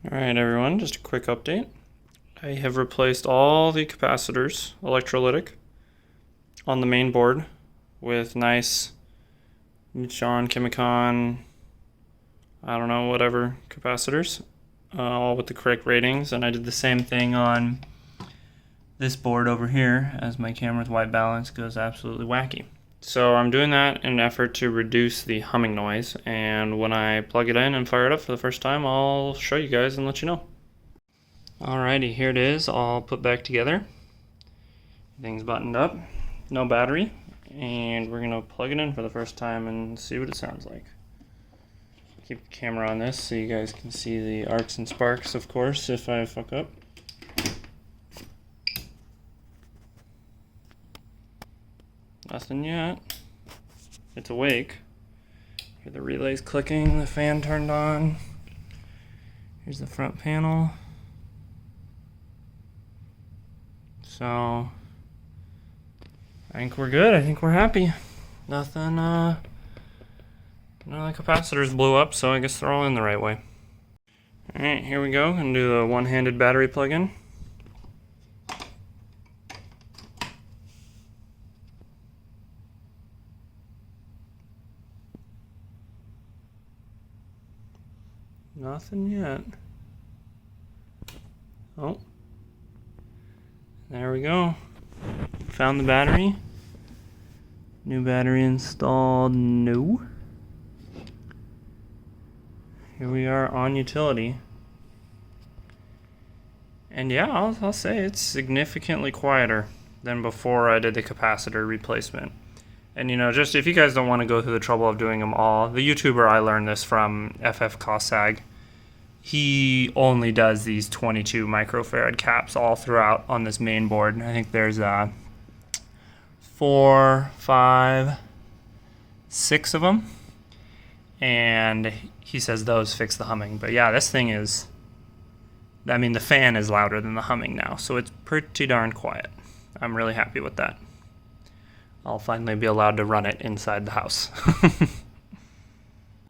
Alright everyone, just a quick update. I have replaced all the capacitors, electrolytic, on the main board with nice Nichon, Chemicon, I don't know, whatever capacitors, all with the correct ratings. And I did the same thing on this board over here as my camera's white balance goes absolutely wacky. So I'm doing that in an effort to reduce the humming noise, and when I plug it in and fire it up for the first time, I'll show you guys and let you know. Alrighty, here it is, all put back together. Everything's buttoned up, no battery, and we're gonna plug it in for the first time and see what it sounds like. Keep the camera on this so you guys can see the arcs and sparks, of course, if I fuck up. Nothing yet. It's awake. Hear the relays clicking, the fan turned on. Here's the front panel. So, I think we're good. I think we're happy. Nothing, none of the capacitors blew up, so I guess they're all in the right way. Alright, here we go. Gonna do the one-handed battery plug-in. Nothing yet. Oh. There we go. Found the battery. New battery installed. No. Here we are on utility. And yeah, I'll say it's significantly quieter than before I did the capacitor replacement. And you know, just if you guys don't want to go through the trouble of doing them all, the YouTuber I learned this from, FF Cosag, he only does these 22 microfarad caps all throughout on this main board. I think there's 4, 5, 6 of them. And he says those fix the humming. But yeah, this thing is, I mean, the fan is louder than the humming now, so it's pretty darn quiet. I'm really happy with that. I'll finally be allowed to run it inside the house.